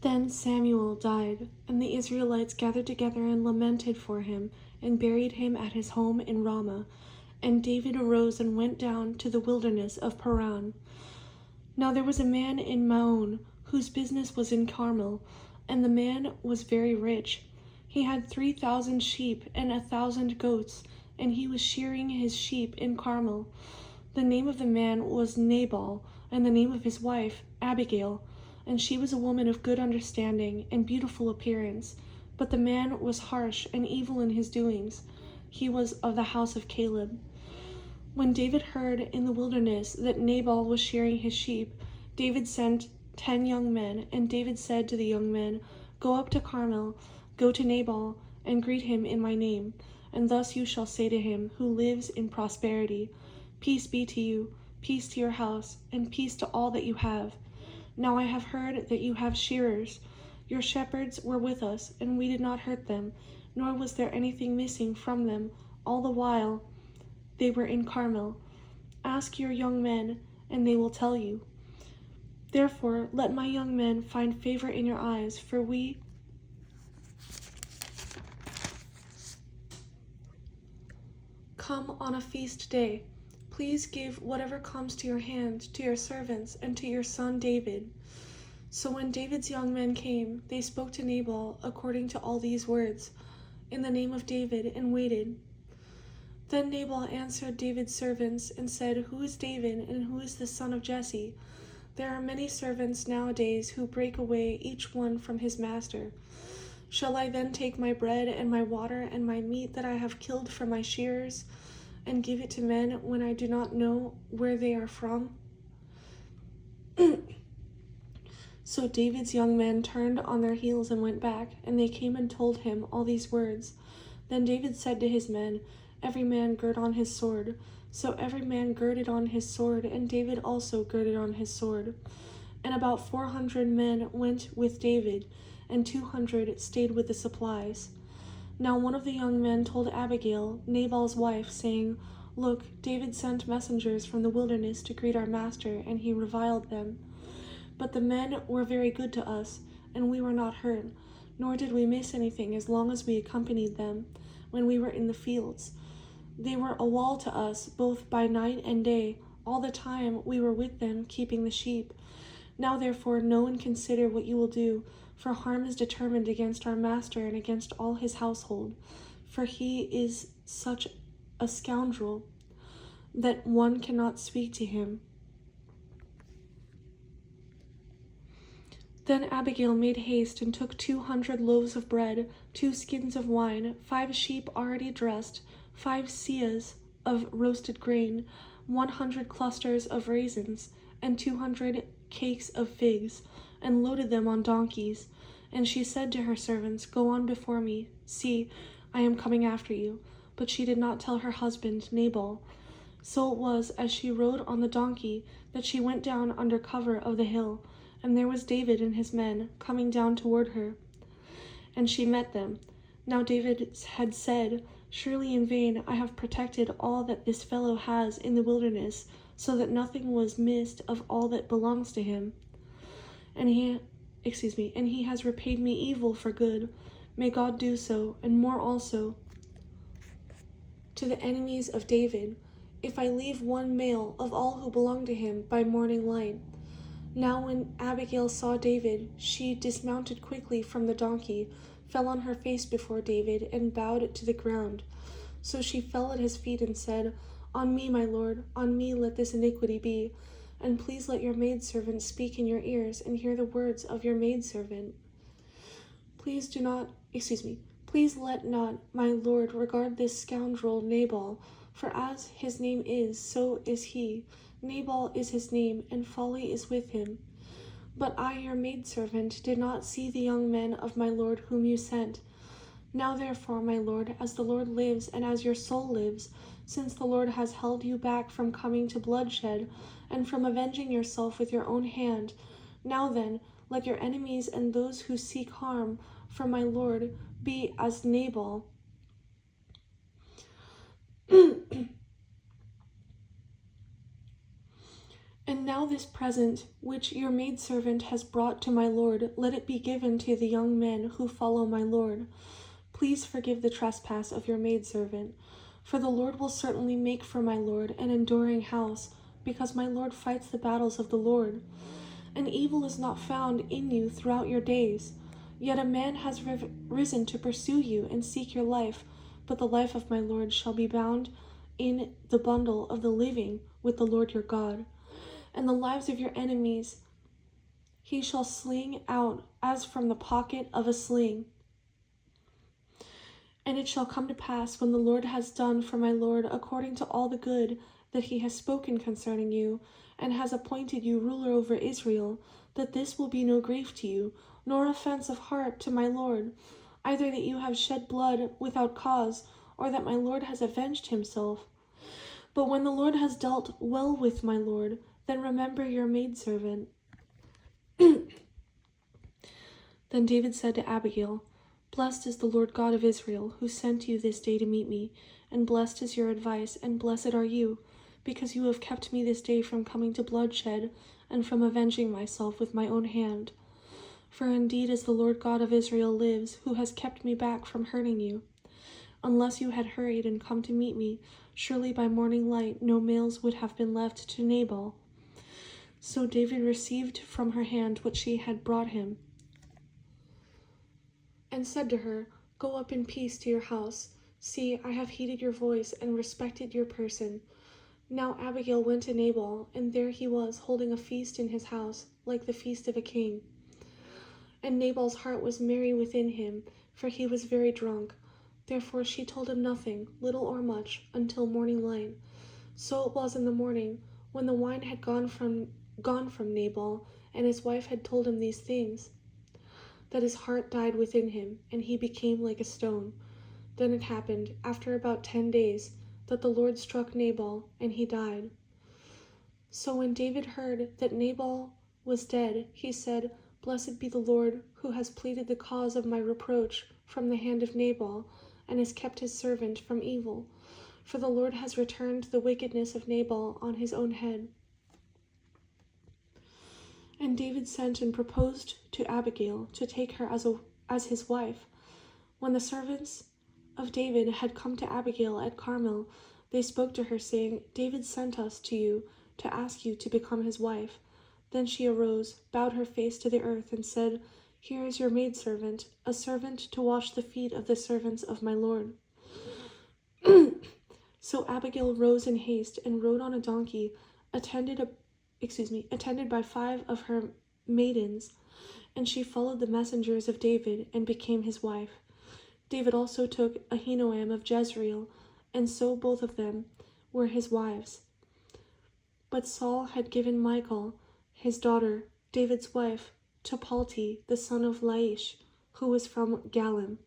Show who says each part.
Speaker 1: Then Samuel died, and the Israelites gathered together and lamented for him, and buried him at his home in Ramah. And David arose and went down to the wilderness of Paran. Now there was a man in Maon, whose business was in Carmel, and the man was very rich. He had 3,000 sheep and 1,000 goats, and he was shearing his sheep in Carmel. The name of the man was Nabal, and the name of his wife Abigail, and she was a woman of good understanding and beautiful appearance. But the man was harsh and evil in his doings. He was of the house of Caleb. When David heard in the wilderness that Nabal was shearing his sheep, David sent 10 young men, and David said to the young men, "Go up to Carmel, go to Nabal, and greet him in my name. And thus you shall say to him, who lives in prosperity, Peace be to you, peace to your house, and peace to all that you have. Now I have heard that you have shearers. Your shepherds were with us, and we did not hurt them, nor was there anything missing from them all the while they were in Carmel. Ask your young men, and they will tell you. Therefore, let my young men find favor in your eyes, for we come on a feast day. Please give whatever comes to your hand to your servants and to your son David." So when David's young men came, they spoke to Nabal according to all these words, in the name of David, and waited. Then Nabal answered David's servants and said, "Who is David, and who is the son of Jesse? There are many servants nowadays who break away each one from his master. Shall I then take my bread and my water and my meat that I have killed from my shearers, and give it to men when I do not know where they are from?" So David's young men turned on their heels and went back, and they came and told him all these words. Then David said to his men, "Every man gird on his sword." So every man girded on his sword, and David also girded on his sword. And about 400 men went with David, and 200 stayed with the supplies. Now one of the young men told Abigail, Nabal's wife, saying, "Look, David sent messengers from the wilderness to greet our master, and he reviled them. But the men were very good to us, and we were not hurt, nor did we miss anything as long as we accompanied them when we were in the fields. They were a wall to us, both by night and day, all the time we were with them keeping the sheep. Now therefore know and consider what you will do, for harm is determined against our master and against all his household, for he is such a scoundrel that one cannot speak to him." Then Abigail made haste and took 200 loaves of bread, 2 skins of wine, 5 sheep already dressed, 5 seahs of roasted grain, 100 clusters of raisins, and 200 cakes of figs, and loaded them on donkeys. And she said to her servants, "Go on before me. See, I am coming after you." But she did not tell her husband Nabal. So it was, as she rode on the donkey, that she went down under cover of the hill, and there was David and his men coming down toward her. And she met them. Now David had said, "Surely in vain I have protected all that this fellow has in the wilderness, so that nothing was missed of all that belongs to him. And he has repaid me evil for good. May God do so, and more also, to the enemies of David, if I leave one male of all who belong to him by morning light." Now when Abigail saw David, she dismounted quickly from the donkey, fell on her face before David, and bowed to the ground. So she fell at his feet and said, "On me, my lord, on me let this iniquity be. And please let your maidservant speak in your ears, and hear the words of your maidservant. Please let not my lord regard this scoundrel Nabal, for as his name is, so is he. Nabal is his name, and folly is with him. But I, your maidservant, did not see the young men of my lord whom you sent. Now therefore, my lord, as the Lord lives, and as your soul lives, since the Lord has held you back from coming to bloodshed, and from avenging yourself with your own hand, now then, let your enemies and those who seek harm for my lord be as Nabal, And now this present, which your maidservant has brought to my lord, let it be given to the young men who follow my lord. Please forgive the trespass of your maidservant, for the Lord will certainly make for my lord an enduring house, because my lord fights the battles of the Lord. And evil is not found in you throughout your days. Yet a man has risen to pursue you and seek your life, but the life of my lord shall be bound in the bundle of the living with the Lord your God. And the lives of your enemies he shall sling out as from the pocket of a sling. And it shall come to pass, when the Lord has done for my lord according to all the good that he has spoken concerning you, and has appointed you ruler over Israel, that this will be no grief to you, nor offense of heart to my lord, either that you have shed blood without cause, or that my lord has avenged himself. But when the Lord has dealt well with my lord, then remember your maidservant. Then David said to Abigail, Blessed is the Lord God of Israel, who sent you this day to meet me, and blessed is your advice, and blessed are you, because you have kept me this day from coming to bloodshed, and from avenging myself with my own hand. For indeed as the Lord God of Israel lives, who has kept me back from hurting you. Unless you had hurried and come to meet me, surely by morning light no males would have been left to Nabal. So David received from her hand what she had brought him, and said to her, Go up in peace to your house. See, I have heeded your voice and respected your person. Now Abigail went to Nabal, and there he was, holding a feast in his house, like the feast of a king. And Nabal's heart was merry within him, for he was very drunk. Therefore she told him nothing, little or much, until morning light. So it was in the morning, when the wine had gone from Nabal, and his wife had told him these things, that his heart died within him, and he became like a stone. Then it happened, after about 10 days, that the Lord struck Nabal, and he died. So when David heard that Nabal was dead, he said, Blessed be the Lord, who has pleaded the cause of my reproach from the hand of Nabal, and has kept his servant from evil. For the Lord has returned the wickedness of Nabal on his own head. And David sent and proposed to Abigail to take her as his wife. When the servants of David had come to Abigail at Carmel, they spoke to her, saying, David sent us to you to ask you to become his wife. Then she arose, bowed her face to the earth, and said, Here is your maidservant, a servant to wash the feet of the servants of my lord. So Abigail rose in haste and rode on a donkey, attended by 5 of her maidens, and she followed the messengers of David and became his wife. David also took Ahinoam of Jezreel, and so both of them were his wives. But Saul had given Michal, his daughter, David's wife, to Palti, the son of Laish, who was from Galim.